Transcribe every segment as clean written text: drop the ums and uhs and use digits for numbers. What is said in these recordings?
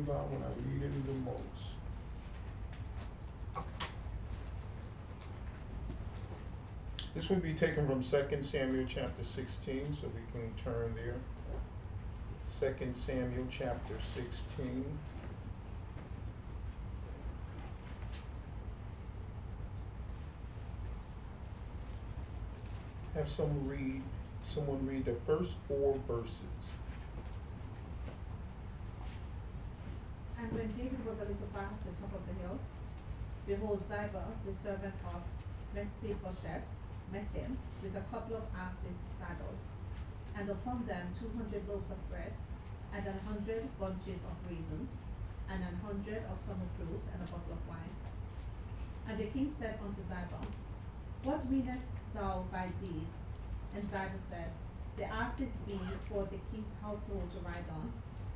about when I needed it the most. This will be taken from 2 Samuel chapter 16, so we can turn there. 2 Samuel chapter 16. Have someone read the first 4 verses. And when David was a little past the top of the hill, behold, Ziba, the servant of Mephibosheth, met him with a couple of asses saddled, and upon them 200 loaves of bread, and 100 bunches of raisins, and 100 of summer fruits, and a bottle of wine. And the king said unto Ziba, What meanest thou by these? And Ziba said, The asses be for the king's household to ride on,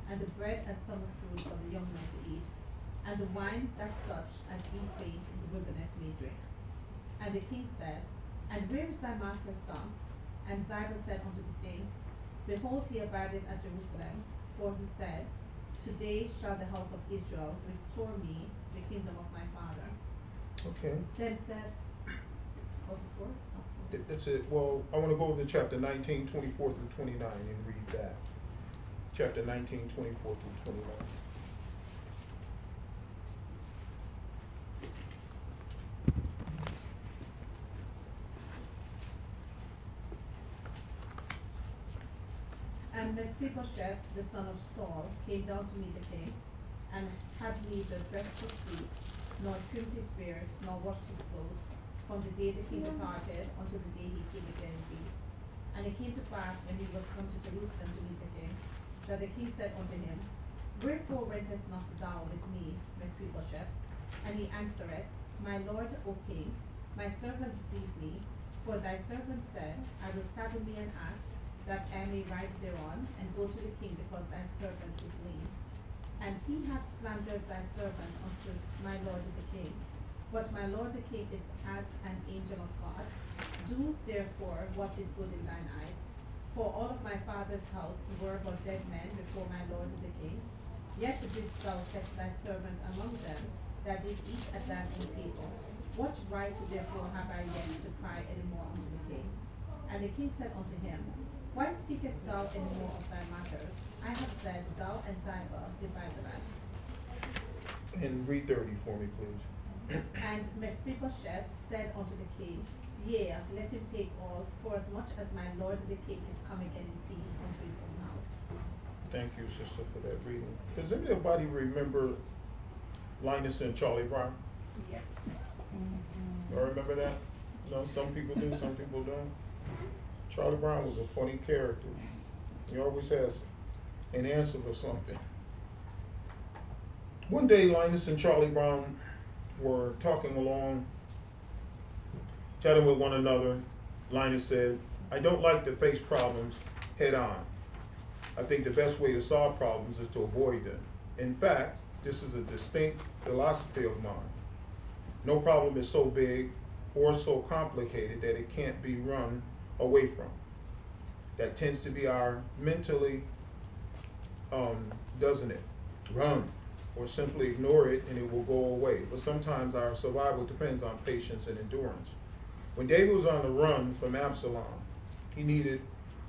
and the bread and summer fruit for the young men to eat, and the wine that such as be faint in the wilderness may drink. And the king said, And where is thy master's son? And Ziba said unto the king, Behold, he abideth at Jerusalem, for he said, Today shall the house of Israel restore me the kingdom of my father. Okay. Then said, 44? That's it. Well, I want to go over to chapter 19, 24 through 29 and read that. Chapter 19, 24 through 29. And Mephibosheth, the son of Saul, came down to meet the king, and had neither dressed his feet, nor trimmed his beard, nor washed his clothes, from the day the king departed until the day he came again in peace. And it came to pass, when he was come to Jerusalem to meet the king, that the king said unto him, Wherefore wentest not thou with me, Mephibosheth? And he answereth, My lord, O king, my servant deceived me, for thy servant said, I will saddle me an ass, that I may ride thereon, and go to the king, because thy servant is lean. And he hath slandered thy servant unto my lord the king. But my lord the king is as an angel of God. Do therefore what is good in thine eyes. For all of my father's house were but dead men before my lord the king. Yet didst thou set thy servant among them, that did eat at thine own table. What right therefore have I yet to cry any more unto the king? And the king said unto him, Why speakest thou any more of thy matters? I have said, Thou and Ziba divide the land. And read 30 for me, please. And Mephibosheth said unto the king, Yea, let him take all, for as much as my lord the king is come again in peace unto his own house. Thank you, sister, for that reading. Does anybody remember Linus and Charlie Brown? Yeah. Y'all remember that? No, some people do, some people don't. Charlie Brown was a funny character. He always has an answer for something. One day, Linus and Charlie Brown were talking along, chatting with one another. Linus said, I don't like to face problems head on. I think the best way to solve problems is to avoid them. In fact, this is a distinct philosophy of mine. No problem is so big or so complicated that it can't be run away from. That tends to be our mentally, doesn't it? Run, or simply ignore it and it will go away. But sometimes our survival depends on patience and endurance. When David was on the run from Absalom, he needed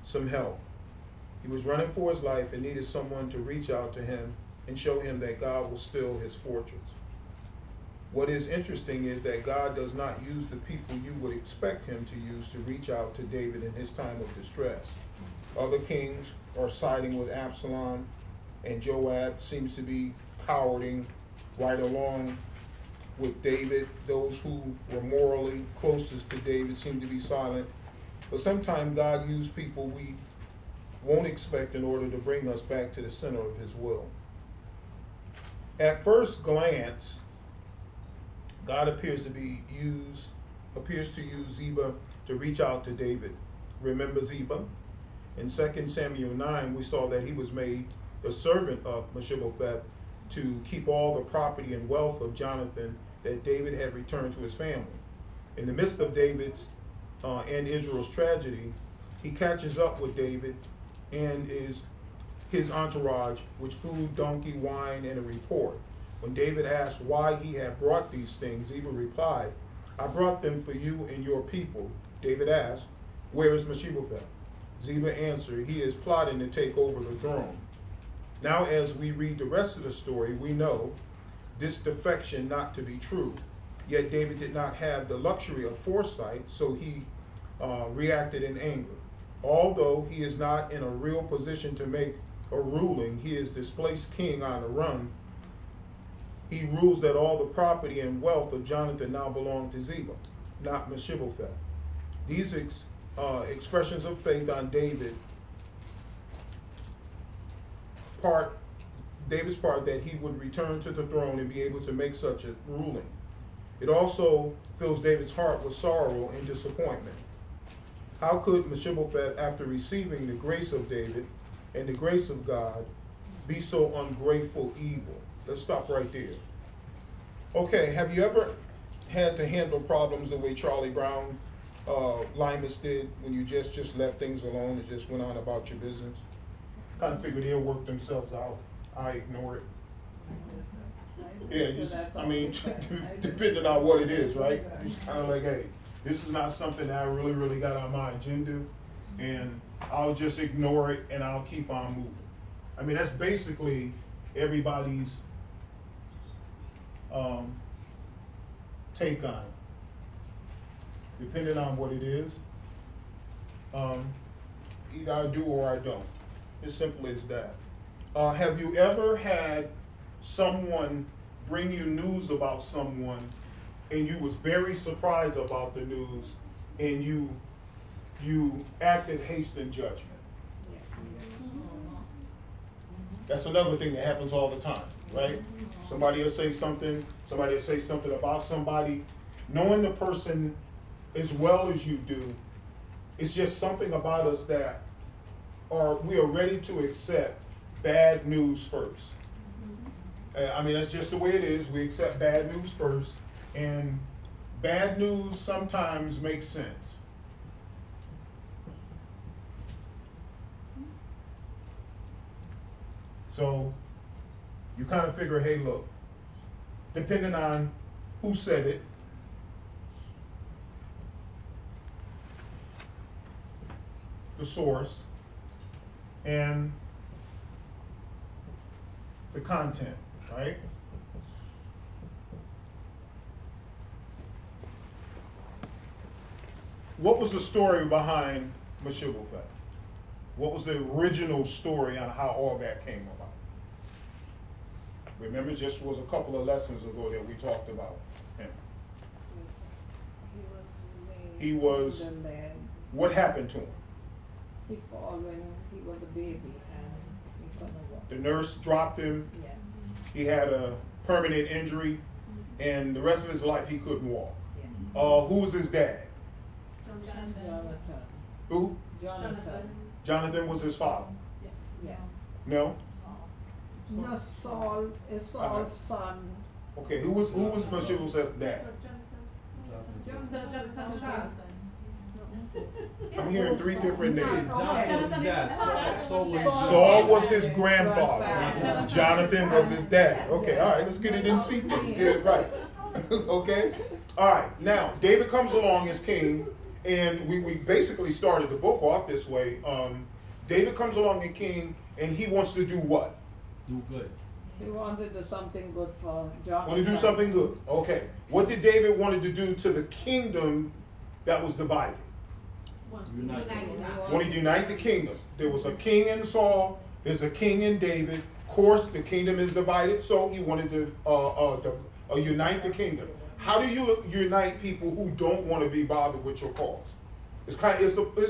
some help. He was running for his life and needed someone to reach out to him and show him that God was still his fortress. What is interesting is that God does not use the people you would expect him to use to reach out to David in his time of distress. Other kings are siding with Absalom, and Joab seems to be cowarding right along with David. Those who were morally closest to David seem to be silent. But sometimes God used people we won't expect in order to bring us back to the center of his will. At first glance, God appears to use Ziba to reach out to David. Remember Ziba? In 2 Samuel 9, we saw that he was made the servant of Mephibosheth to keep all the property and wealth of Jonathan that David had returned to his family. In the midst of David's and Israel's tragedy, he catches up with David and is his entourage with food, donkey, wine, and a report. When David asked why he had brought these things, Ziba replied, I brought them for you and your people. David asked, where is Mephibosheth? Ziba answered, he is plotting to take over the throne. Now as we read the rest of the story, we know this defection not to be true. Yet David did not have the luxury of foresight, so he reacted in anger. Although he is not in a real position to make a ruling, he is displaced king on the run. He rules that all the property and wealth of Jonathan now belong to Ziba, not Mephibosheth. These expressions of faith on David's part that he would return to the throne and be able to make such a ruling. It also fills David's heart with sorrow and disappointment. How could Mephibosheth, after receiving the grace of David and the grace of God, be so ungrateful evil? Let's stop right there. Okay, have you ever had to handle problems the way Charlie Brown Limas did, when you just left things alone and just went on about your business? Kind of figured they'll work themselves out. I ignore it. Yeah, just, I mean, depending on what it is, right? Just kind of like, hey, this is not something that I really got on my agenda, and I'll just ignore it and I'll keep on moving. I mean, that's basically everybody's take on it. Depending on what it is, either I do or I don't. As simple as that. Have you ever had someone bring you news about someone and you was very surprised about the news and you acted hastened judgment? That's another thing that happens all the time, right? Somebody will say something about somebody, knowing the person as well as you do. It's just something about us that we are ready to accept bad news first. I mean, that's just the way it is. We accept bad news first, and bad news sometimes makes sense. So you kind of figure, hey, look, depending on who said it, the source, and the content, right? What was the story behind Mephibosheth? What was the original story on how all that came about? Remember, just was a couple of lessons ago that we talked about him. He was, what happened to him? He fell when he was a baby and he couldn't walk. The nurse dropped him. Yeah. He had a permanent injury, and the rest of his life he couldn't walk. Yeah. Who was his dad? Jonathan. Who? Jonathan. Jonathan was his father. Yeah. No? No, Saul is Saul's son. Okay, who was Mephibosheth's dad? I'm hearing three different names. Saul was his grandfather. Jonathan was his dad. Okay, all right, let's get it in sequence. Get it right. Okay? All right, now, David comes along as king, and we basically started the book off this way. David comes along as king, and he wants to do what? Do good. He wanted to do something good for Jonathan. Want to do something good. Okay. What did David wanted to do to the kingdom that was divided? Want to unite the kingdom. There was a king in Saul. There's a king in David. Of course, the kingdom is divided, so he wanted to unite the kingdom. How do you unite people who don't want to be bothered with your cause? It's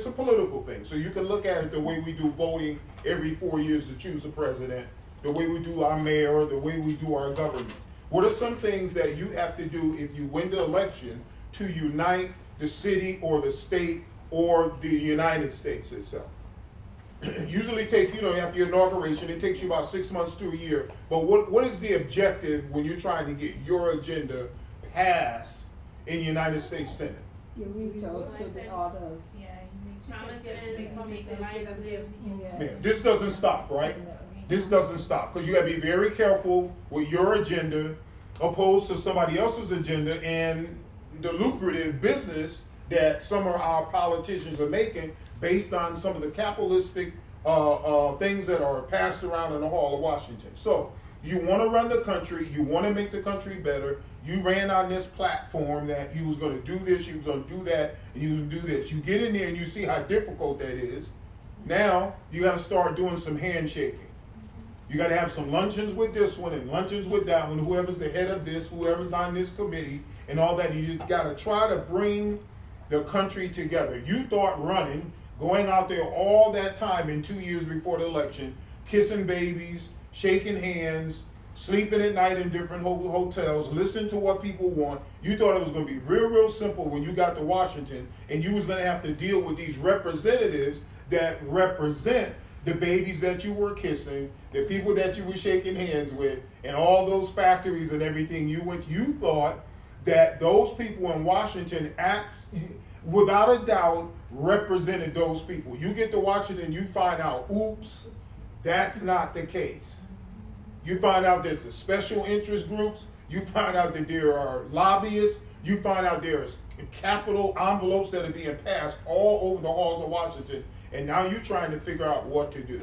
a political thing. So you can look at it the way we do voting every 4 years to choose a president, the way we do our mayor, the way we do our government. What are some things that you have to do if you win the election to unite the city or the state or the United States itself? Usually take, after your inauguration, it takes you about 6 months to a year. But what is the objective when you're trying to get your agenda passed in the United States Senate? You reach out to the others. Yeah, you make Promises, promises, make a gifts. Yeah. Yeah, this doesn't stop, right? This doesn't stop, because you got to be very careful with your agenda opposed to somebody else's agenda and the lucrative business that some of our politicians are making based on some of the capitalistic things that are passed around in the Hall of Washington. So you want to run the country, you want to make the country better. You ran on this platform that you was going to do this, you was going to do that, and you was going to do this. You get in there and you see how difficult that is. Now you got to start doing some handshaking. You got to have some luncheons with this one and luncheons with that one, whoever's the head of this, whoever's on this committee, and all that. You just got to try to bring the country together. You thought running, going out there all that time in 2 years before the election, kissing babies, shaking hands, sleeping at night in different hotels, listening to what people want. You thought it was going to be real simple when you got to Washington, and you was going to have to deal with these representatives that represent the babies that you were kissing, the people that you were shaking hands with, and all those factories and everything you went. You thought that those people in Washington, without a doubt, represented those people. You get to Washington, you find out, oops, that's not the case. You find out there's the special interest groups. You find out that there are lobbyists. You find out there's capital envelopes that are being passed all over the halls of Washington. And now you're trying to figure out what to do.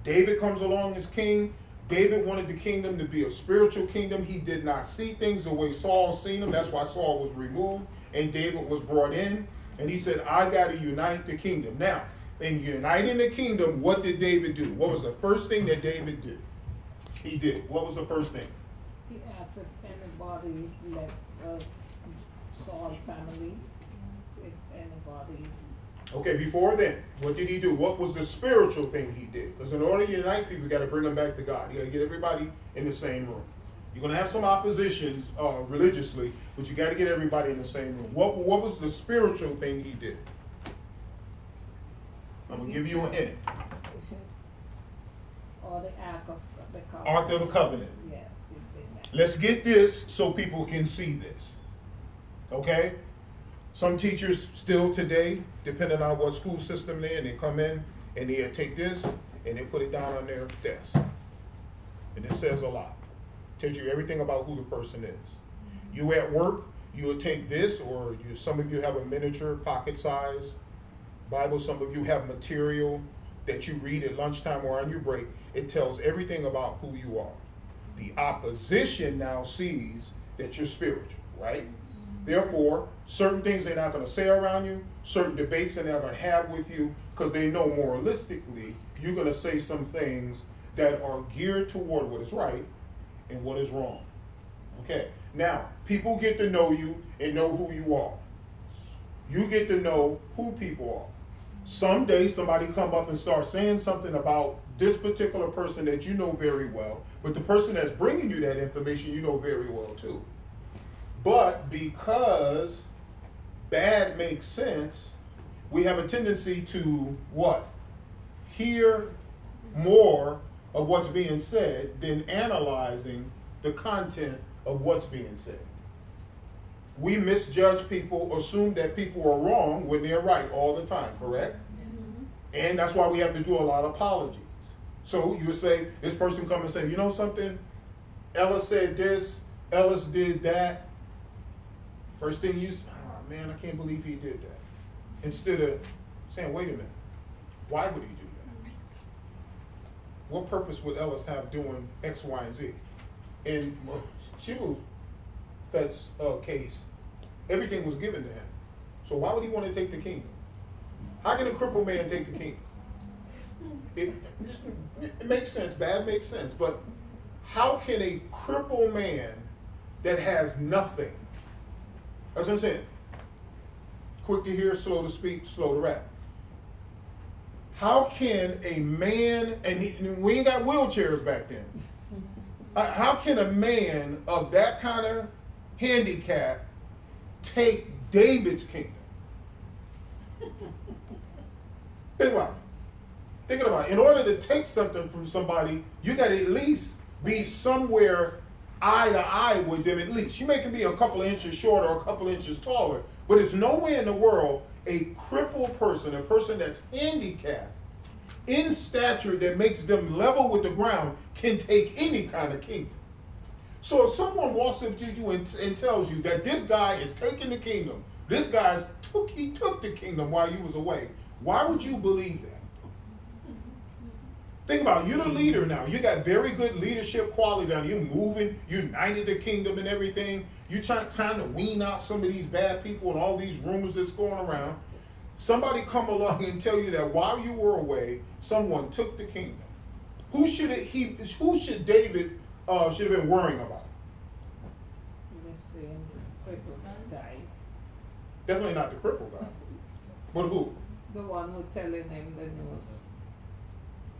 David comes along as king. David wanted the kingdom to be a spiritual kingdom. He did not see things the way Saul seen them. That's why Saul was removed and David was brought in. And he said, I got to unite the kingdom. Now, in uniting the kingdom, what did David do? What was the first thing that David did? He did. What was the first thing? He asked if anybody left Saul's family, if anybody. Okay, before then, what did he do? What was the spiritual thing he did? Because in order to unite people, you got to bring them back to God. You got to get everybody in the same room. You're going to have some oppositions religiously, but you got to get everybody in the same room. What was the spiritual thing he did? I'm going to give you a hint. Or the Ark of the Covenant. Ark of the Covenant. Yes, it did that. Let's get this so people can see this. Okay? Some teachers still today, depending on what school system they're in, they come in and they take this and they put it down on their desk. And it says a lot. Tells you everything about who the person is. You at work, you'll take this, or some of you have a miniature pocket size Bible. Some of you have material that you read at lunchtime or on your break. It tells everything about who you are. The opposition now sees that you're spiritual, right? Therefore, certain things they're not going to say around you, certain debates they're not going to have with you, because they know moralistically you're going to say some things that are geared toward what is right and what is wrong. Okay, now, people get to know you and know who you are. You get to know who people are. Someday somebody come up and start saying something about this particular person that you know very well, but the person that's bringing you that information you know very well too. But because bad makes sense, we have a tendency to what? Hear more of what's being said than analyzing the content of what's being said. We misjudge people, assume that people are wrong when they're right all the time, correct? Mm-hmm. And that's why we have to do a lot of apologies. So you would say, this person come and say, you know something? Ellis said this, Ellis did that. First thing you say, oh man, I can't believe he did that. Instead of saying, wait a minute, why would he do that? What purpose would Ellis have doing X, Y, and Z? In Shibufet's case, everything was given to him. So why would he want to take the kingdom? How can a crippled man take the kingdom? It makes sense, bad makes sense, but how can a crippled man that has nothing, that's what I'm saying, quick to hear, slow to speak, slow to rap. How can a man, and we ain't got wheelchairs back then, how can a man of that kind of handicap take David's kingdom? Think about it. Thinking about it. In order to take something from somebody, you got to at least be somewhere eye to eye with them at least. You may can be a couple of inches shorter or a couple of inches taller, But it's nowhere in the world a crippled person, a person that's handicapped in stature that makes them level with the ground, can take any kind of kingdom. So if someone walks up to you and tells you that this guy is taking the kingdom, this guy's he took the kingdom while you was away, why would you believe that? Think about it, you're the leader now. You got very good leadership quality down. You're moving, you united the kingdom and everything. You're trying to wean out some of these bad people and all these rumors that's going around. Somebody come along and tell you that while you were away, someone took the kingdom. Who should David should have been worrying about? Definitely not the crippled guy. But who? The one who telling him the news.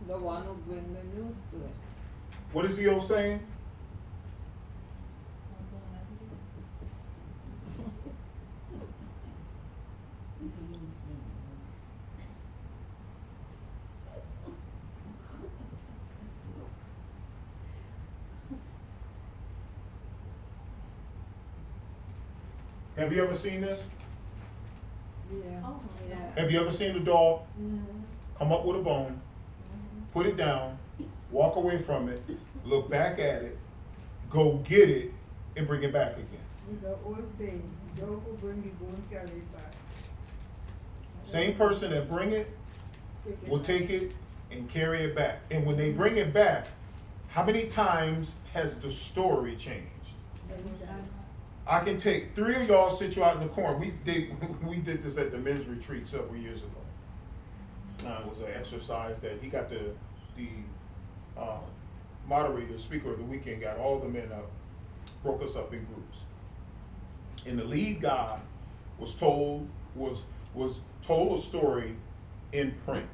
The one who bring the news to him. What is the old saying? Have you ever seen this? Yeah. Oh, Yeah. Have you ever seen a dog come up with a bone, put it down, walk away from it, look back at it, go get it, and bring it back again? It's an old saying, dog who bring the bone carry it back. Same person that bring it will take it and carry it back. And when they bring it back, how many times has the story changed? I can take 3 of y'all, sit you out in the corner. We did this at the men's retreat several years ago. It was an exercise that he got the moderator, speaker of the weekend, got all the men up, broke us up in groups. And the lead guy was told a story in print.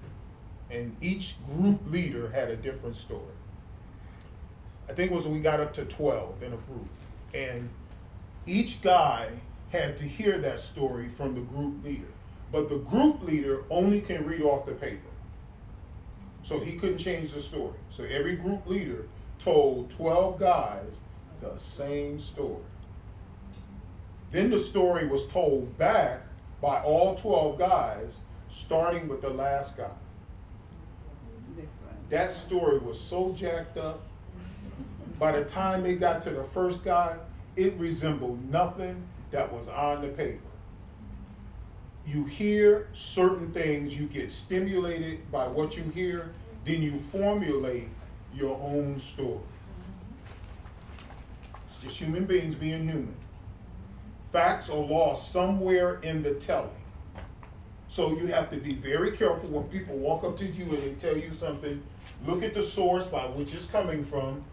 And each group leader had a different story. I think it was we got up to 12 in a group. And each guy had to hear that story from the group leader. But the group leader only can read off the paper. So he couldn't change the story. So every group leader told 12 guys the same story. Then the story was told back by all 12 guys, starting with the last guy. That story was so jacked up. By the time it got to the first guy, it resembled nothing that was on the paper. You hear certain things, you get stimulated by what you hear, then you formulate your own story. It's just human beings being human. Facts are lost somewhere in the telling. So you have to be very careful when people walk up to you and they tell you something. Look at the source by which it's coming from.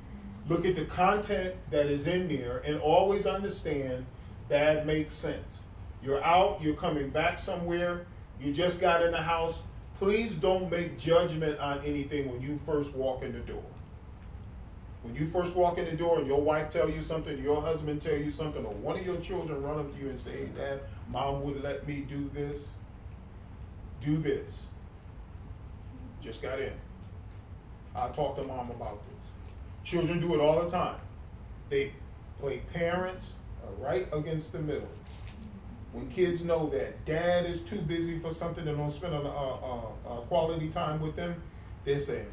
Look at the content that is in there and always understand that makes sense. You're out, you're coming back somewhere, you just got in the house. Please don't make judgment on anything when you first walk in the door. When you first walk in the door and your wife tell you something, your husband tell you something, or one of your children run up to you and say, hey, Dad, Mom wouldn't let me do this. Do this. Just got in. I'll talk to Mom about this. Children do it all the time. They play parents right against the middle. When kids know that Dad is too busy for something and don't spend a quality time with them, they say,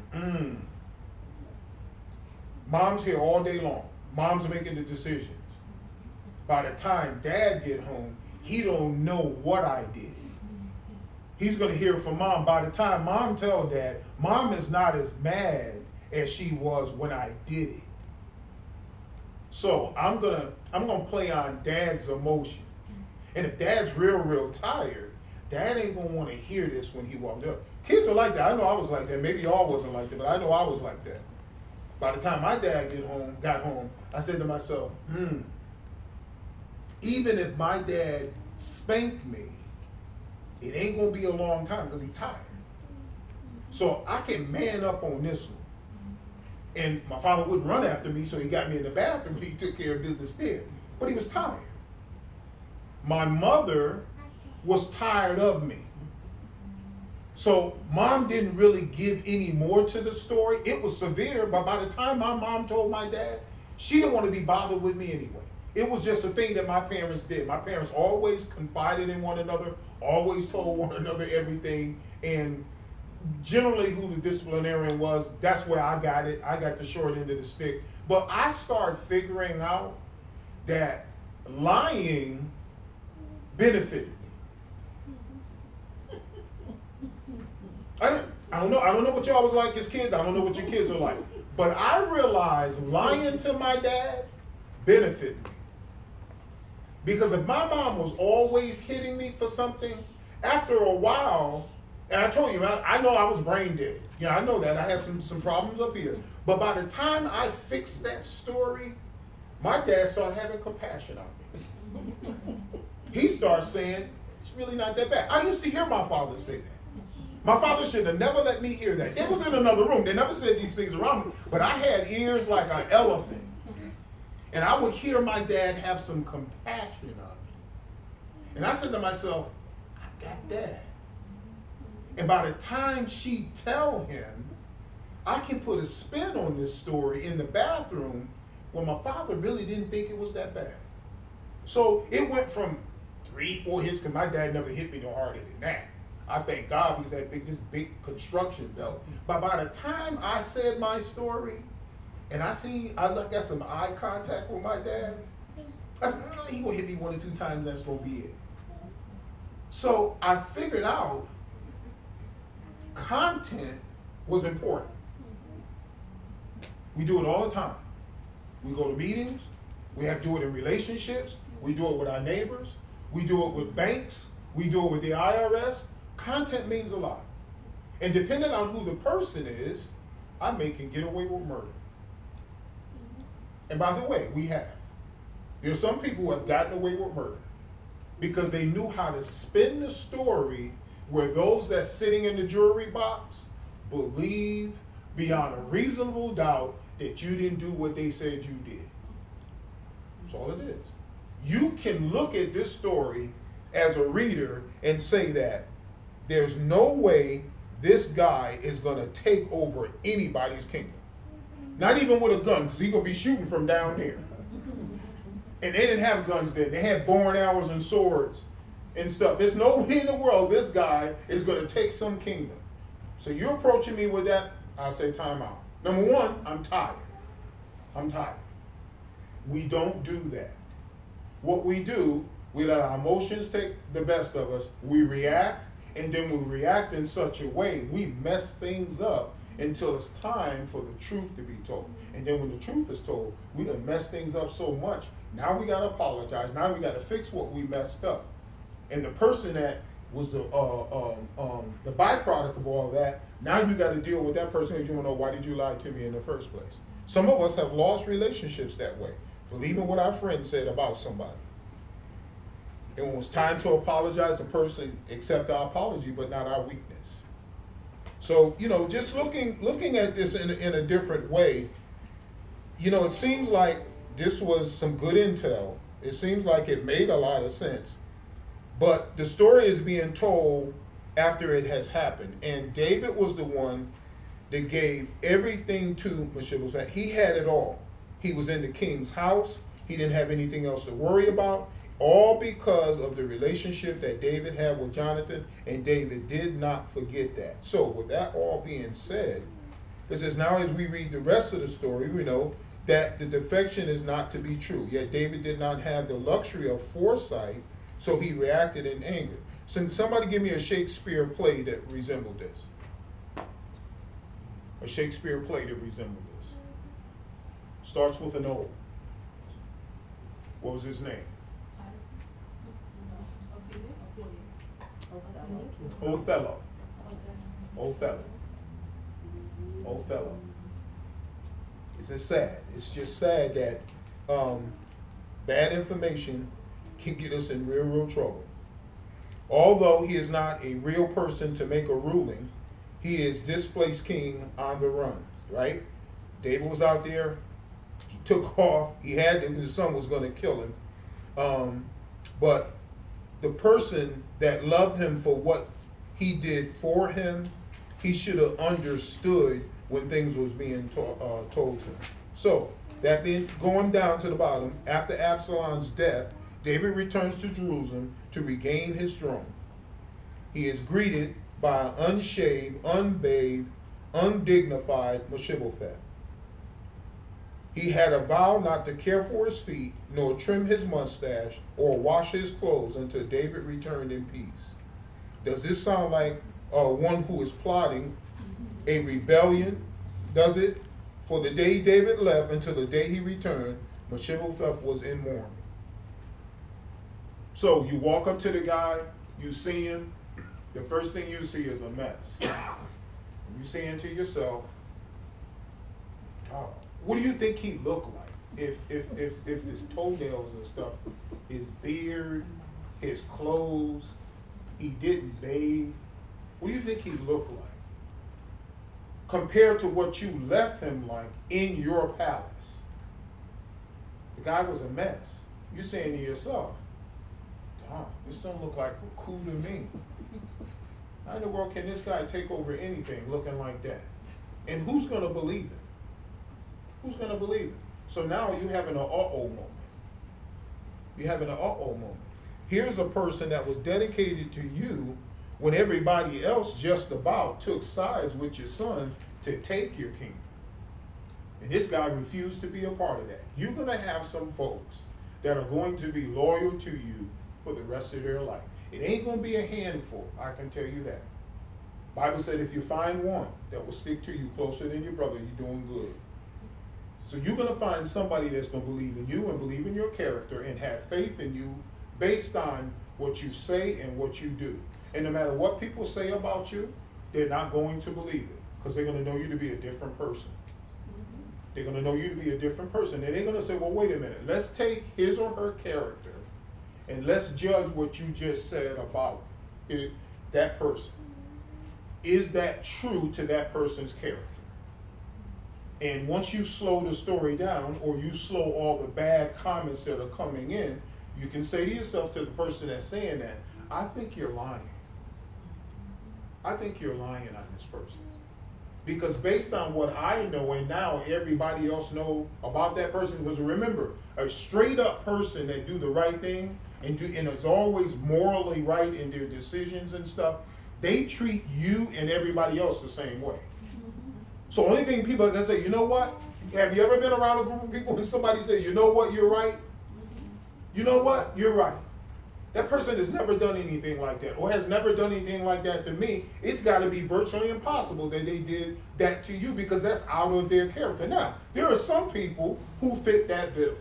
Mom's here all day long. Mom's making the decisions. By the time Dad get home, he don't know what I did. He's going to hear from Mom. By the time Mom tell Dad, Mom is not as mad as she was when I did it. So I'm gonna play on Dad's emotion. And if Dad's real tired, Dad ain't gonna want to hear this when he walked up. Kids are like that. I know I was like that. Maybe y'all wasn't like that, but I know I was like that. By the time my dad got home, I said to myself, even if my dad spanked me, it ain't gonna be a long time because he's tired. So I can man up on this one. And my father wouldn't run after me, so he got me in the bathroom and he took care of business there. But he was tired. My mother was tired of me. So Mom didn't really give any more to the story. It was severe, but by the time my mom told my dad, she didn't want to be bothered with me anyway. It was just a thing that my parents did. My parents always confided in one another, always told one another everything, and generally who the disciplinarian was, that's where I got it. I got the short end of the stick. But I started figuring out that lying benefited me. I don't know what y'all was like as kids. I don't know what your kids are like. But I realized lying to my dad benefited me. Because if my mom was always hitting me for something, after a while, and I told you, I know I was brain dead. You know, I know that. I had some problems up here. But by the time I fixed that story, my dad started having compassion on me. He started saying, it's really not that bad. I used to hear my father say that. My father should have never let me hear that. It was in another room. They never said these things around me. But I had ears like an elephant. And I would hear my dad have some compassion on me. And I said to myself, I got that. And by the time she tell him, I can put a spin on this story in the bathroom when my father really didn't think it was that bad. So it went from 3-4 hits, because my dad never hit me no harder than that. I thank God, because I had this big construction belt. But by the time I said my story, and I got some eye contact with my dad, I said, he gonna hit me 1 or 2 times, that's gonna be it. So I figured out content was important. We do it all the time. We go to meetings, we have to do it in relationships, we do it with our neighbors, we do it with banks, we do it with the IRS. Content means a lot. And depending on who the person is, I may can get away with murder. And by the way, we have. There are some people who have gotten away with murder because they knew how to spin the story where those that's sitting in the jury box believe beyond a reasonable doubt that you didn't do what they said you did. That's all it is. You can look at this story as a reader and say that there's no way this guy is going to take over anybody's kingdom. Not even with a gun, because he's going to be shooting from down there. And they didn't have guns then. They had bow and arrows and swords and stuff. There's no way in the world this guy is going to take some kingdom. So you're approaching me with that, I'll say time out. Number one, I'm tired. I'm tired. We don't do that. What we do, we let our emotions take the best of us. We react, and then we react in such a way, we mess things up until it's time for the truth to be told. And then when the truth is told, we done mess things up so much. Now we got to apologize. Now we got to fix what we messed up. And the person that was the byproduct of all that, now you got to deal with that person because you want to know, why did you lie to me in the first place? Some of us have lost relationships that way, believing what our friend said about somebody. And when it was time to apologize, the person accepted our apology, but not our weakness. So, you know, just looking at this in a different way, you know, it seems like this was some good intel. It seems like it made a lot of sense. But the story is being told after it has happened. And David was the one that gave everything to Mephibosheth. He had it all. He was in the king's house. He didn't have anything else to worry about. All because of the relationship that David had with Jonathan, and David did not forget that. So with that all being said, it says, now as we read the rest of the story, we know that the defection is not to be true. Yet David did not have the luxury of foresight, so he reacted in anger. So somebody give me a Shakespeare play that resembled this. A Shakespeare play that resembled this. Starts with an O. What was his name? Othello. Othello. Othello. It's just sad. It's just sad that bad information can get us in real trouble. Although he is not a real person to make a ruling, he is displaced king on the run, right? David was out there. He took off. He had to, his son was going to kill him. But the person that loved him for what he did for him, he should have understood when things was being told to him. So That being going down to the bottom, after Absalom's death, David returns to Jerusalem to regain his throne. He is greeted by an unshaved, unbathed, undignified Mephibosheth. He had a vow not to care for his feet, nor trim his mustache, or wash his clothes until David returned in peace. Does this sound like one who is plotting a rebellion? Does it? For the day David left until the day he returned, Mephibosheth was in mourning. So you walk up to the guy, you see him, the first thing you see is a mess. You saying to yourself, oh, what do you think he looked like? If his toenails and stuff, his beard, his clothes, he didn't bathe, what do you think he looked like? Compared to what you left him like in your palace. The guy was a mess. You're saying to yourself, this don't look like a coup to me. How in the world can this guy take over anything looking like that? And who's going to believe it? Who's going to believe it? So now you're having an uh-oh moment. You're having an uh-oh moment. Here's a person that was dedicated to you when everybody else just about took sides with your son to take your kingdom. And this guy refused to be a part of that. You're going to have some folks that are going to be loyal to you for the rest of their life. It ain't going to be a handful, I can tell you that. Bible said if you find one that will stick to you closer than your brother, you're doing good. So you're going to find somebody that's going to believe in you and believe in your character and have faith in you based on what you say and what you do. And no matter what people say about you, they're not going to believe it because they're going to know you to be a different person. They're going to know you to be a different person. And they're going to say, well, wait a minute. Let's take his or her character and let's judge what you just said about it, that person. Is that true to that person's character? And once you slow the story down or you slow all the bad comments that are coming in, you can say to yourself, to the person that's saying that, I think you're lying. I think you're lying on this person. Because based on what I know and now everybody else know about that person, because remember, a straight up person that do the right thing and is always morally right in their decisions and stuff, they treat you and everybody else the same way. So only thing people are going to say, you know what? Have you ever been around a group of people and somebody say, you know what, you're right? You know what? You're right. That person has never done anything like that or has never done anything like that to me. It's got to be virtually impossible that they did that to you because that's out of their character. Now, there are some people who fit that bill.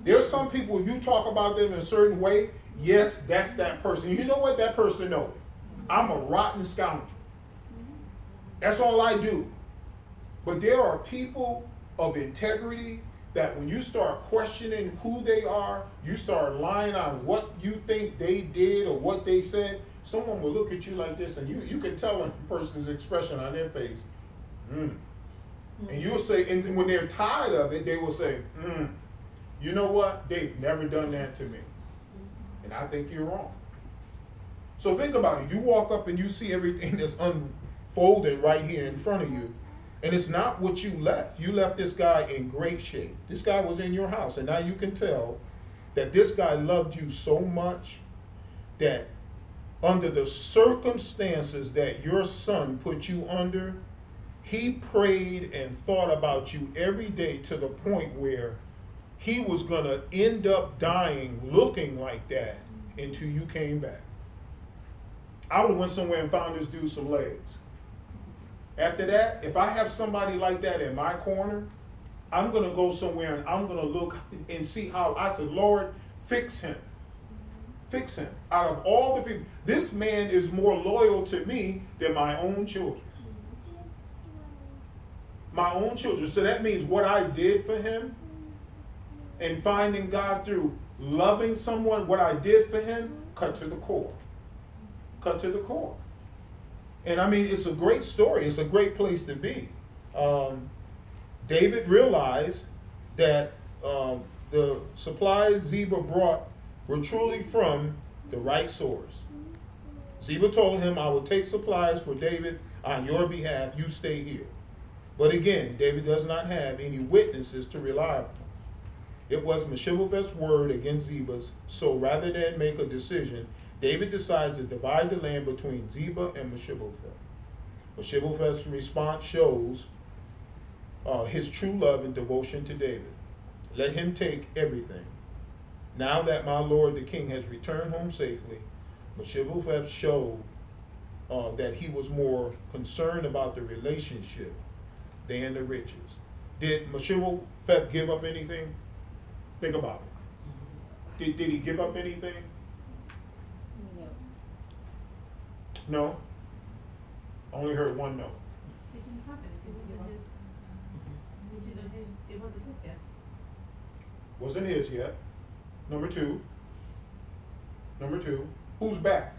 There are some people, if you talk about them in a certain way, yes, that's that person. You know what? That person knows. I'm a rotten scoundrel. That's all I do. But there are people of integrity that when you start questioning who they are, you start lying on what you think they did or what they said, someone will look at you like this and you can tell a person's expression on their face, And you'll say, and when they're tired of it, they will say, you know what? They've never done that to me. And I think you're wrong. So think about it. You walk up and you see everything that's unfolding right here in front of you. And it's not what you left. You left this guy in great shape. This guy was in your house. And now you can tell that this guy loved you so much that under the circumstances that your son put you under, he prayed and thought about you every day to the point where he was going to end up dying looking like that until you came back. I would have went somewhere and found this dude some legs. After that, if I have somebody like that in my corner, I'm going to go somewhere and I'm going to look and see how. I said, Lord, fix him. Fix him. Out of all the people, this man is more loyal to me than my own children. My own children. So that means what I did for him and finding God through loving someone, what I did for him, cut to the core. Cut to the core. And I mean, it's a great story. It's a great place to be. David realized that the supplies Ziba brought were truly from the right source. Ziba told him, I will take supplies for David on your behalf. You stay here. But again, David does not have any witnesses to rely upon. It was Mephibosheth's word against Ziba's, so rather than make a decision, David decides to divide the land between Ziba and Mephibosheth. Mephibosheth's response shows his true love and devotion to David. Let him take everything. Now that my lord the king has returned home safely, Mephibosheth showed that he was more concerned about the relationship than the riches. Did Mephibosheth give up anything? Think about it. Did he give up anything? No. No? I only heard one no. It didn't happen. It wasn't his yet. Wasn't his yet. Number two. Number two. Who's back?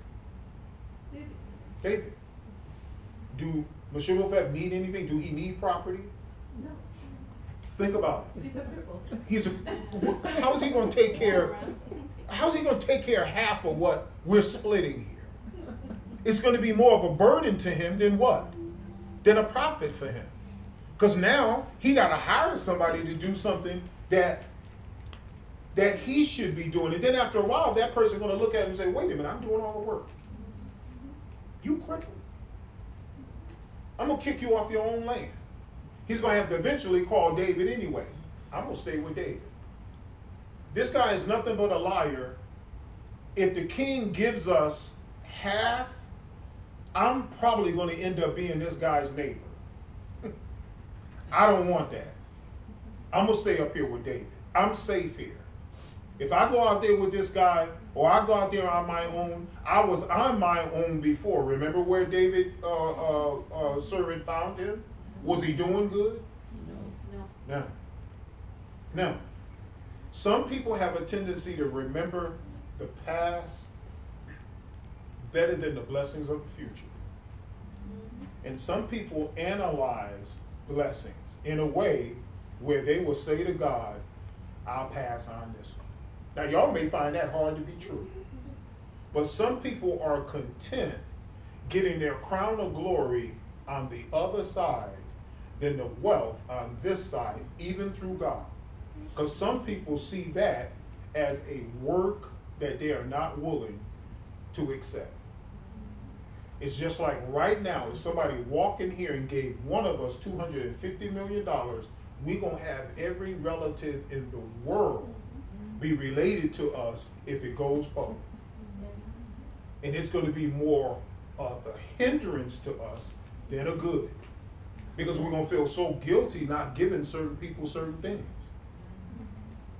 David. David. Do Mephibosheth need anything? Do he need property? No. Think about it. He's a cripple. How is he going to take care? How is he going to take care of half of what we're splitting here? It's going to be more of a burden to him than what? Than a profit for him. Because now he got to hire somebody to do something that he should be doing. And then after a while, that person's going to look at him and say, wait a minute, I'm doing all the work. You crippled. I'm going to kick you off your own land. He's going to have to eventually call David anyway. I'm going to stay with David. This guy is nothing but a liar. If the king gives us half, I'm probably going to end up being this guy's neighbor. I don't want that. I'm going to stay up here with David. I'm safe here. If I go out there with this guy, or I go out there on my own, I was on my own before. Remember where David servant found him? Was he doing good? No. No. Some people have a tendency to remember the past better than the blessings of the future. And some people analyze blessings in a way where they will say to God, I'll pass on this one. Now, y'all may find that hard to be true. But some people are content getting their crown of glory on the other side than the wealth on this side, even through God. Because some people see that as a work that they are not willing to accept. It's just like right now, if somebody walked in here and gave one of us $250 million, we're going to have every relative in the world be related to us if it goes public. And it's going to be more of a hindrance to us than a good. Because we're going to feel so guilty not giving certain people certain things.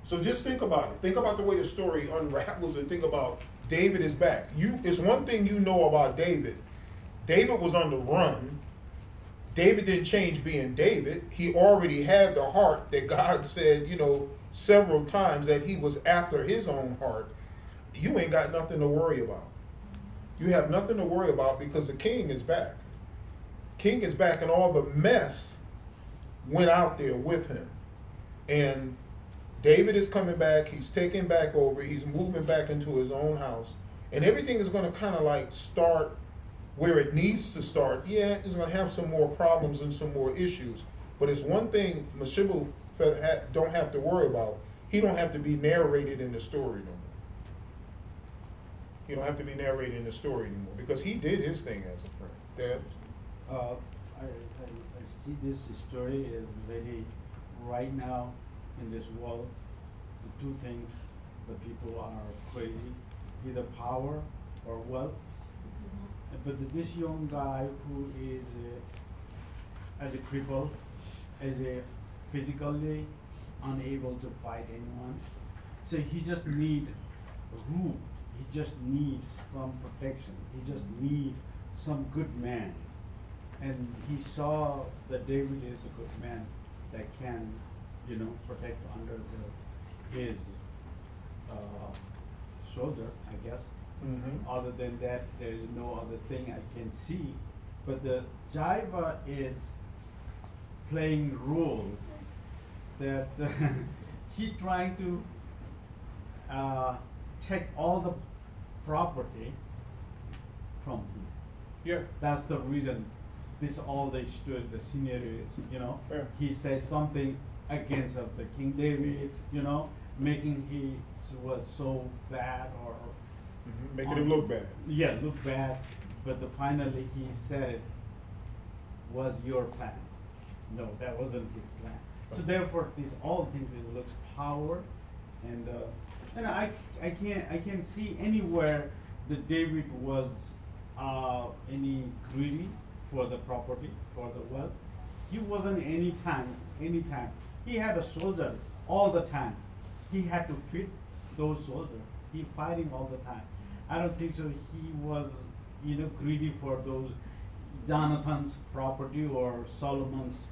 So just think about it. Think about the way the story unravels and think about David is back. It's one thing you know about David. David was on the run. David didn't change being David. He already had the heart that God said, several times that he was after his own heart. You ain't got nothing to worry about. You have nothing to worry about because the king is back. King is back and all the mess went out there with him. And David is coming back. He's taking back over. He's moving back into his own house. And everything is going to kind of like start where it needs to start. Yeah, it's going to have some more problems and some more issues. But it's one thing Mephibosheth don't have to worry about. He don't have to be narrated in the story no more. He don't have to be narrated in the story anymore because he did his thing as a friend. Dad? I see this story is very, right now in this world, the two things the people are crazy, either power or wealth. But this young guy who is as a cripple, as a physically unable to fight anyone, so he just need room. He just needs some protection. He just needs some good man. And he saw that David is a good man that can, protect under his shoulder, I guess. Mm-hmm. Other than that, there is no other thing I can see. But the Jiva is playing role that he trying to take all the property from him. Yeah. That's the reason this all they stood, the scenario is, Yeah. he says something against of the King David, making he was so bad or Making him look bad. yeah, look bad, but finally he said, was your plan. No, that wasn't his plan. So therefore, these all things, it looks power, and I can't see anywhere that David was any greedy for the property, for the wealth. He wasn't any time. He had a soldier all the time. He had to feed those soldiers. He fighting all the time. I don't think so. He was, greedy for those Jonathan's property or Solomon's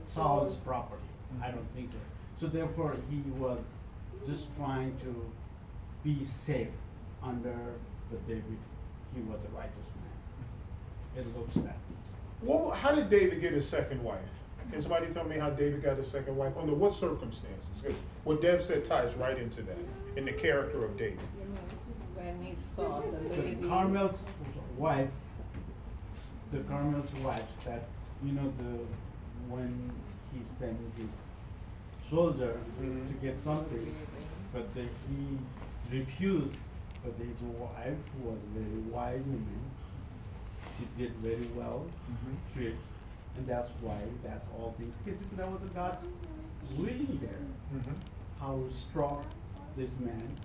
Saul's property. I don't think so. So therefore, he was just trying to be safe under the David. He was a righteous man. It looks that. Well, how did David get his second wife? Can somebody tell me how David got his second wife? Under what circumstances? 'Cause what Dev said ties right into that, in the character of David. When he saw the lady. The Carmel's wife, that, when he sent his soldier to get something, but he refused, but his wife was a very wise woman. She did very well, and that's why that's all things. That was God's willing there. How strong this man.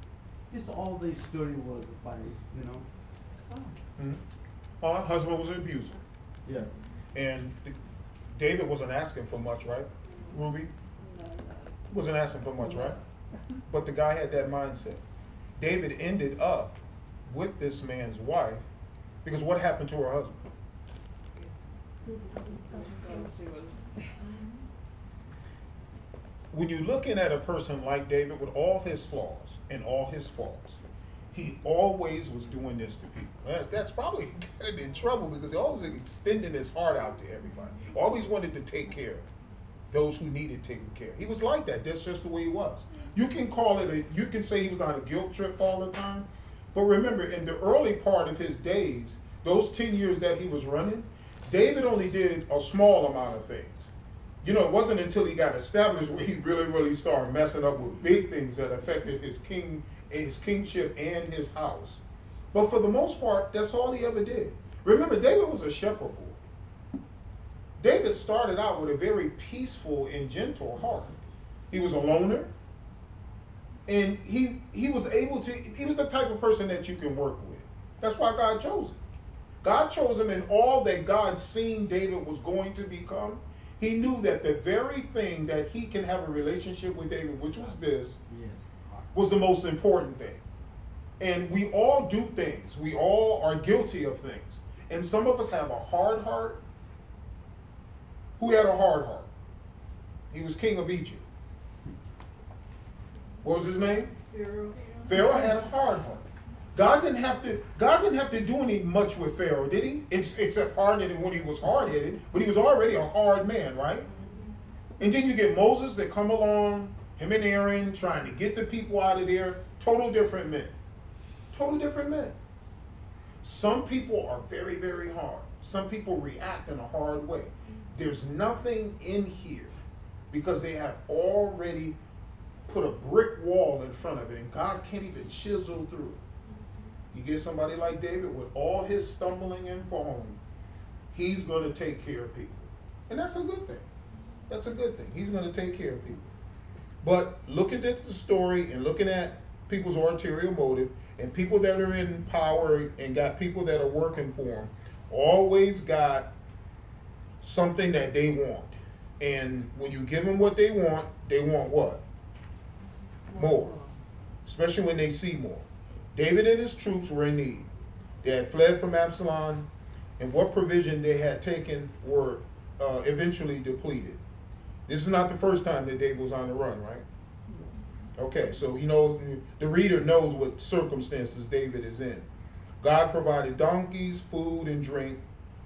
This all the story was by, it's God. Her husband was an abuser. Yeah. And David wasn't asking for much, right? Ruby? Wasn't asking for much, right? But the guy had that mindset. David ended up with this man's wife because what happened to her husband? When you're looking at a person like David with all his flaws and all his faults, he always was doing this to people. That's probably getting in trouble because he always extending his heart out to everybody. Always wanted to take care of those who needed taken care of. He was like that. That's just the way he was. You can you can say he was on a guilt trip all the time, but remember, in the early part of his days, those 10 years that he was running, David only did a small amount of things. It wasn't until he got established where he really started messing up with big things that affected his kingship and his house. But for the most part, that's all he ever did. Remember, David was a shepherd boy. David started out with a very peaceful and gentle heart. He was a loner, and he was the type of person that you can work with. That's why God chose him. God chose him, in all that God seen David was going to become. He knew that the very thing that he can have a relationship with David, which was this, was the most important thing. And we all do things. We all are guilty of things. And some of us have a hard heart. Who had a hard heart? He was king of Egypt. What was his name? Pharaoh. Pharaoh had a hard heart. God didn't have to do any much with Pharaoh, did he? Except hard-headed when he was hard-headed, but he was already a hard man, right? And then you get Moses that come along, him and Aaron, trying to get the people out of there. Total different men. Total different men. Some people are very, very hard. Some people react in a hard way. There's nothing in here because they have already put a brick wall in front of it, and God can't even chisel through it. You get somebody like David with all his stumbling and falling, he's going to take care of people. And that's a good thing. That's a good thing. He's going to take care of people. But looking at the story and looking at people's ulterior motive and people that are in power and got people that are working for them, always got something that they want. And when you give them what they want what? More. Especially when they see more. David and his troops were in need. They had fled from Absalom, and what provision they had taken were eventually depleted. This is not the first time that David was on the run, right? Okay, so the reader knows what circumstances David is in. God provided donkeys, food, and drink.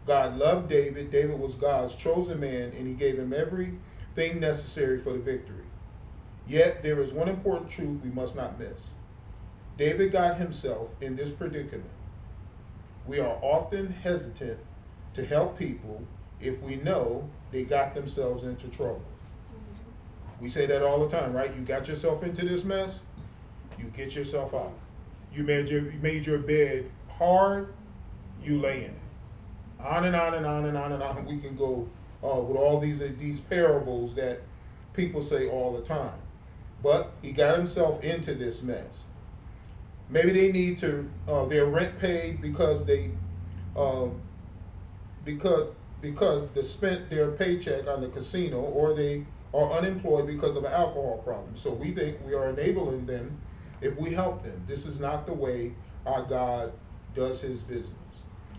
God loved David. David was God's chosen man, and he gave him everything necessary for the victory. Yet there is one important truth we must not miss. David got himself in this predicament. We are often hesitant to help people if we know they got themselves into trouble. We say that all the time, right? You got yourself into this mess, you get yourself out. You made your bed hard, you lay in it. On and on and on and on and on. We can go with all these parables that people say all the time. But he got himself into this mess. Maybe they need to their rent paid because they spent their paycheck on the casino, or they are unemployed because of an alcohol problem. So we think we are enabling them if we help them. This is not the way our God does his business.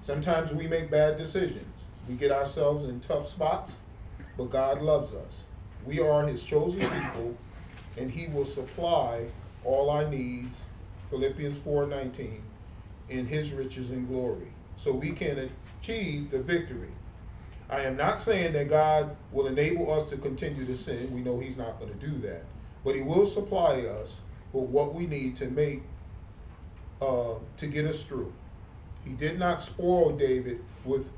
Sometimes we make bad decisions. We get ourselves in tough spots, but God loves us. We are his chosen people, and he will supply all our needs, Philippians 4:19, in his riches and glory, so we can achieve the victory. I am not saying that God will enable us to continue to sin. We know he's not going to do that. But he will supply us with what we need to make, to get us through. He did not spoil David with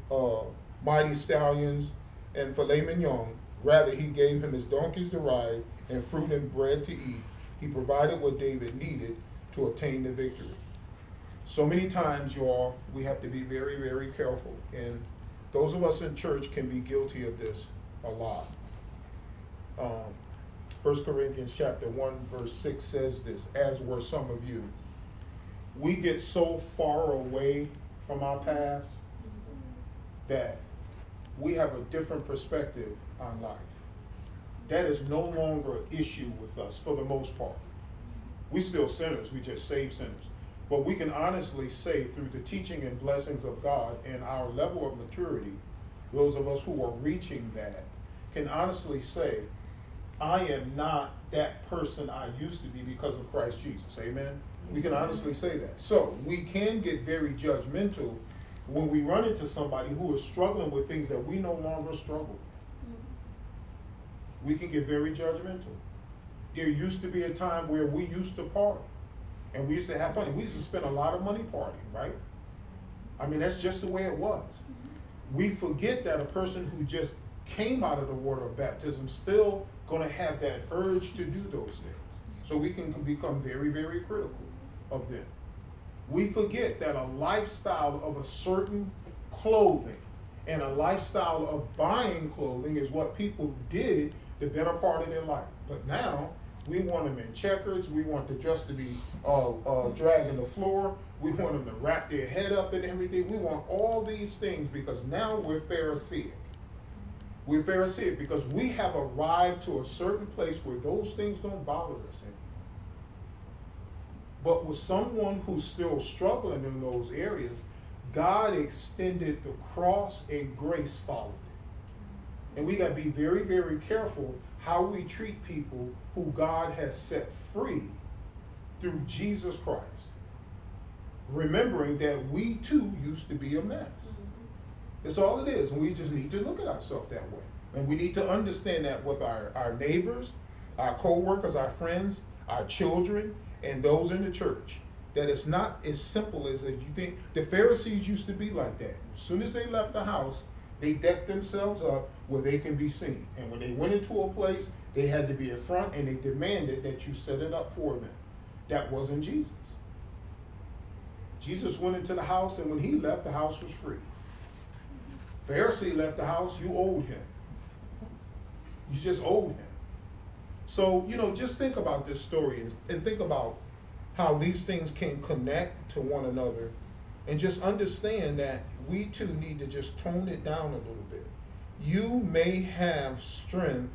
mighty stallions and filet mignon. Rather, he gave him his donkeys to ride and fruit and bread to eat. He provided what David needed to attain the victory. So many times, y'all, we have to be very, very careful. And those of us in church can be guilty of this a lot. 1 Corinthians chapter 1, verse 6 says this, as were some of you. We get so far away from our past that we have a different perspective on life. That is no longer an issue with us for the most part. We still sinners, we just saved sinners. But we can honestly say, through the teaching and blessings of God and our level of maturity, those of us who are reaching that can honestly say, I am not that person I used to be because of Christ Jesus. Amen? We can honestly say that. So we can get very judgmental when we run into somebody who is struggling with things that we no longer struggle with. We can get very judgmental. There used to be a time where we used to party. And we used to have fun. We used to spend a lot of money partying, right? I mean, that's just the way it was. We forget that a person who just came out of the water of baptism still going to have that urge to do those things. So we can become very, very critical of this. We forget that a lifestyle of a certain clothing and a lifestyle of buying clothing is what people did the better part of their life. But now, we want them in checkers. We want the dress to be dragging the floor. We want them to wrap their head up and everything. We want all these things because now we're Pharisaic. We're Pharisaic because we have arrived to a certain place where those things don't bother us anymore. But with someone who's still struggling in those areas, God extended the cross and grace followed it. And we got to be very, very careful how we treat people who God has set free through Jesus Christ. Remembering that we too used to be a mess. That's all it is. And we just need to look at ourselves that way. And we need to understand that with our neighbors, our co-workers, our friends, our children, and those in the church. That it's not as simple as you think. The Pharisees used to be like that. As soon as they left the house, they decked themselves up where they can be seen. And when they went into a place, they had to be in front, and they demanded that you set it up for them. That wasn't Jesus. Jesus went into the house, and when he left, the house was free. Pharisee left the house, you owed him. You just owed him. So, just think about this story and think about how these things can connect to one another, and just understand that we too need to just tone it down a little bit. You may have strength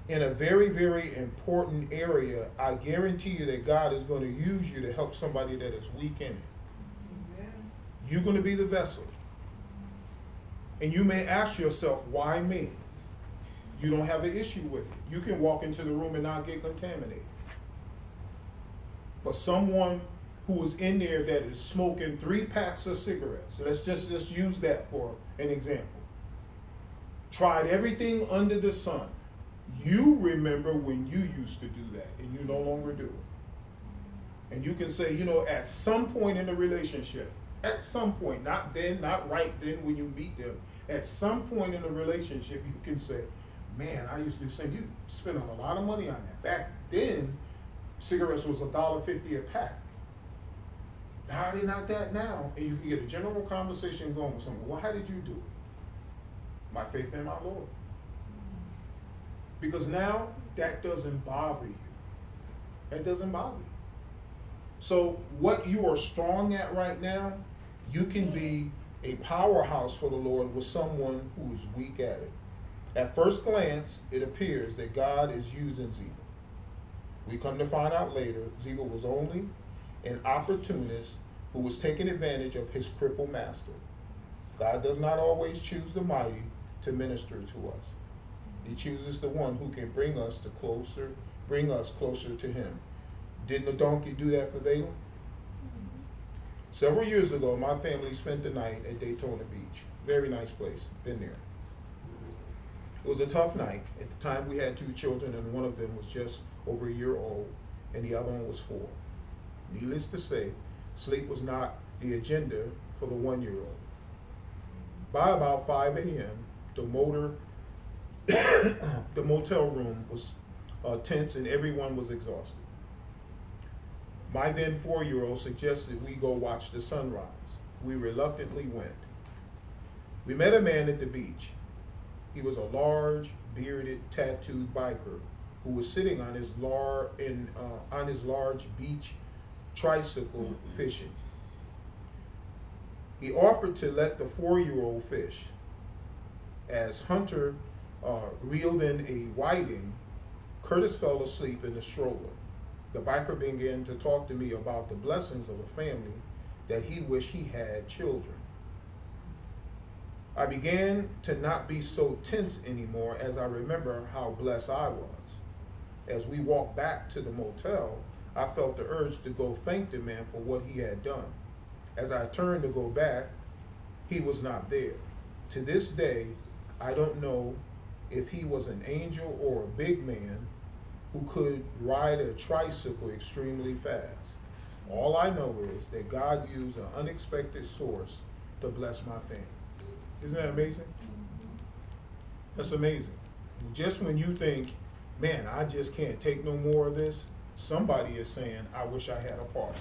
in a very, very important area. I guarantee you that God is going to use you to help somebody that is weak in it. Amen. You're going to be the vessel. And you may ask yourself, why me? You don't have an issue with it. You can walk into the room and not get contaminated. But someone who is in there that is smoking 3 packs of cigarettes, let's just use that for an example. Tried everything under the sun. You remember when you used to do that, and you no longer do it. And you can say, at some point in the relationship, At some point, not then, not right then when you meet them. At some point in the relationship, you can say, man, I used to say, you spending a lot of money on that. Back then, cigarettes was $1.50 a pack. Now they're not that now. And you can get a general conversation going with someone. Well, how did you do it? My faith in my Lord. Because now that doesn't bother you. That doesn't bother you. So what you are strong at right now, you can be a powerhouse for the Lord with someone who is weak at it. At first glance, it appears that God is using Ziba. We come to find out later, Ziba was only an opportunist who was taking advantage of his crippled master. God does not always choose the mighty to minister to us. He chooses the one who can bring us closer to him. Didn't the donkey do that for Balaam? Several years ago, my family spent the night at Daytona Beach. Very nice place, been there. It was a tough night. At the time, we had 2 children, and one of them was just over a year old, and the other one was 4. Needless to say, sleep was not the agenda for the 1-year-old. By about 5 a.m., the motel room was tense, and everyone was exhausted. My then 4-year-old suggested we go watch the sunrise. We reluctantly went. We met a man at the beach. He was a large, bearded, tattooed biker who was sitting on his large beach tricycle fishing. He offered to let the 4-year-old fish. As Hunter reeled in a whiting, Curtis fell asleep in the stroller. The biker began to talk to me about the blessings of a family that he wished he had children. I began to not be so tense anymore as I remember how blessed I was. As we walked back to the motel, I felt the urge to go thank the man for what he had done. As I turned to go back, he was not there. To this day, I don't know if he was an angel or a big man who could ride a tricycle extremely fast. All I know is that God used an unexpected source to bless my family. Isn't that amazing? That's amazing. Just when you think, man, I just can't take no more of this, somebody is saying, I wish I had a part of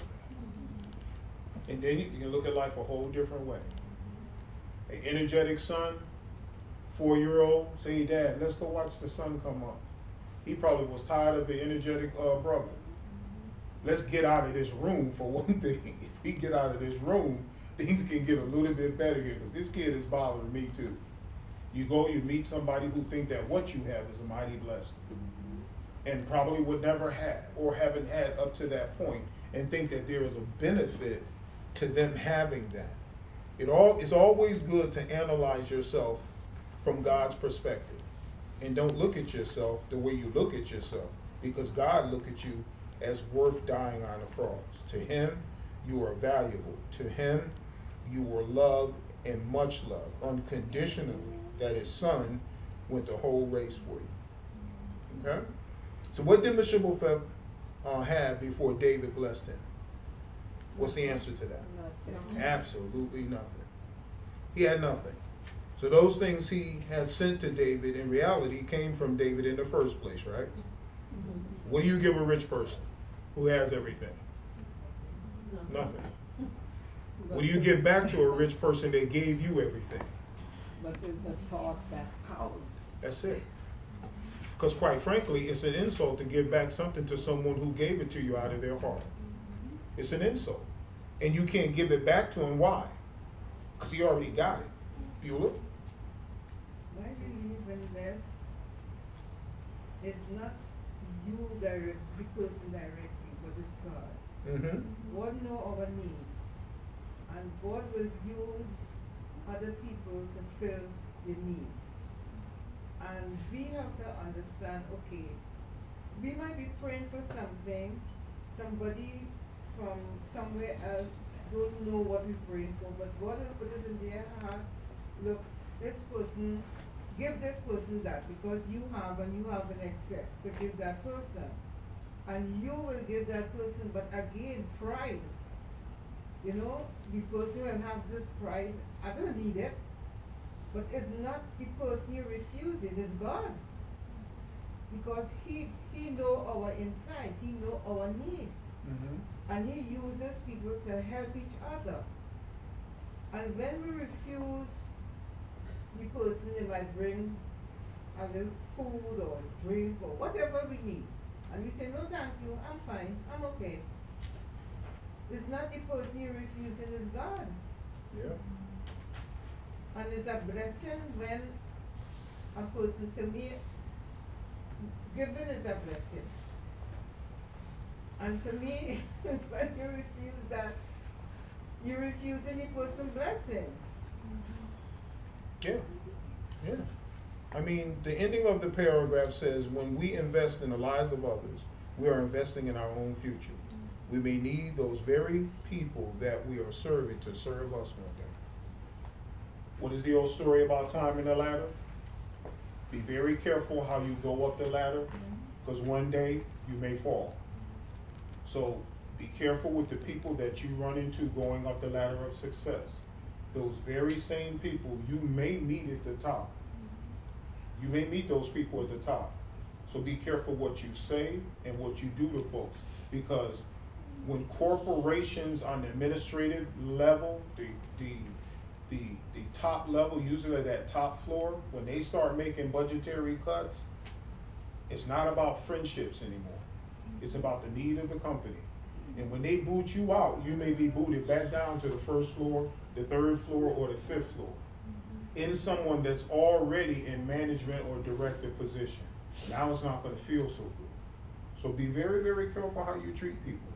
that. And then you can look at life a whole different way. An energetic son, 4-year-old, say, hey, Dad, let's go watch the sun come up. He probably was tired of the energetic brother. Let's get out of this room for one thing. If we get out of this room, things can get a little bit better here because this kid is bothering me too. You go, you meet somebody who think that what you have is a mighty blessing and probably would never have or haven't had up to that point and think that there is a benefit to them having that. It's always good to analyze yourself from God's perspective. And don't look at yourself the way you look at yourself, because God look at you as worth dying on a cross. To him, you are valuable. To him, you were loved and much loved, unconditionally, that his son went the whole race for you. Okay? So what did Mephibosheth have before David blessed him? What's the answer to that? Nothing. Absolutely nothing. He had nothing. So those things he had sent to David in reality came from David in the first place, right? What do you give a rich person who has everything? Nothing. What do you give back to a rich person that gave you everything? But it's the thought that counts. That's it. Because quite frankly, it's an insult to give back something to someone who gave it to you out of their heart. It's an insult. And you can't give it back to him. Why? Because he already got it. Bueller? My belief in this is not you direct, the person directly, but it's God. Mm-hmm. God knows our needs, and God will use other people to fill the needs. And we have to understand, okay, we might be praying for something, somebody from somewhere else don't know what we're praying for, but God will put it in their heart, look, this person, give this person that, because you have and you have an excess to give that person. And you will give that person, but again, pride You know, the person will have this pride, I don't need it. But it's not the person you're refusing, it's God. Because he know our inside, he know our needs. And he uses people to help each other. And when we refuse the person, they might bring a little food or drink or whatever we need. And we say, no thank you, I'm fine, I'm okay. It's not the person you're refusing, it's God. Yeah. And it's a blessing when a person, to me, giving is a blessing. And to me, when you refuse that, you refuse any person blessing. Yeah. Yeah. I mean, the ending of the paragraph says, when we invest in the lives of others, we are investing in our own future. We may need those very people that we are serving to serve us one day. What is the old story about climbing the ladder? Be very careful how you go up the ladder, because one day you may fall. So be careful with the people that you run into going up the ladder of success. Those very same people you may meet at the top. You may meet those people at the top. So be careful what you say and what you do to folks, because when corporations on the administrative level, the top level, usually that top floor, when they start making budgetary cuts, it's not about friendships anymore. It's about the need of the company. And when they boot you out, you may be booted back down to the first floor, the third floor, or the fifth floor, in someone that's already in management or director position. Now it's not going to feel so good. So be very, very careful how you treat people,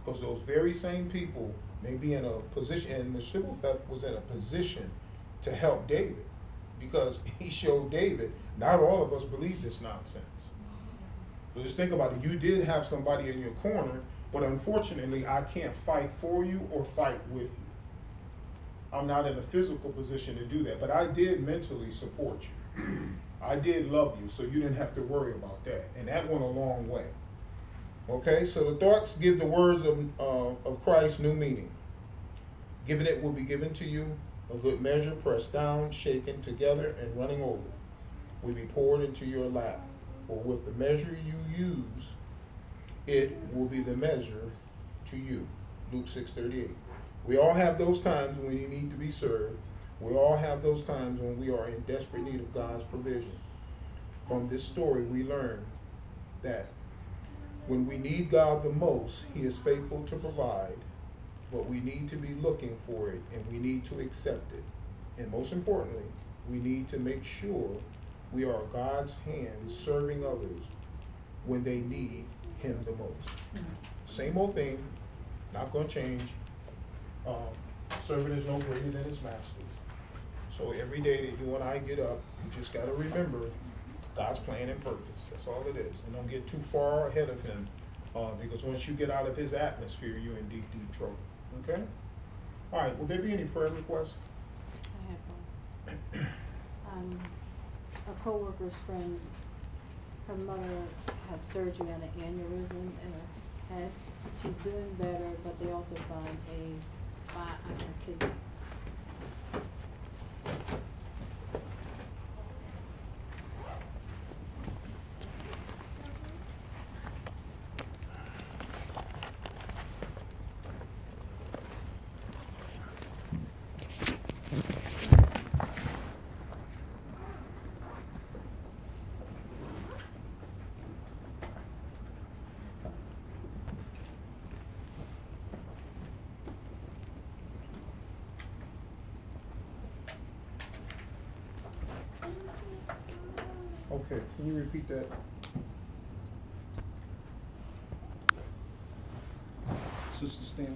because those very same people may be in a position, and Mephibosheth was in a position to help David, because he showed David, not all of us believe this nonsense. But just think about it. You did have somebody in your corner, but unfortunately, I can't fight for you or fight with you. I'm not in a physical position to do that, but I did mentally support you. I did love you, so you didn't have to worry about that. And that went a long way. Okay, so the thoughts give the words of Christ new meaning. Given it will be given to you, a good measure, pressed down, shaken together, and running over, will be poured into your lap. For with the measure you use, it will be the measure to you. Luke 6:38. We all have those times when we need to be served. We all have those times when we are in desperate need of God's provision. From this story, we learn that when we need God the most, He is faithful to provide, but we need to be looking for it, and we need to accept it. And most importantly, we need to make sure we are God's hands serving others when they need Him the most. Same old thing, not going to change. Servant is no greater than his master. So every day that you and I get up, you just got to remember God's plan and purpose. That's all it is. And don't get too far ahead of Him, because once you get out of His atmosphere, you're in deep, deep trouble. Okay? All right. Will there be any prayer requests? I have one. A co-worker's friend, her mother had surgery on an aneurysm in her head. She's doing better, but they also found a spot on her kidney. Okay, can you repeat that? Sister Stanley?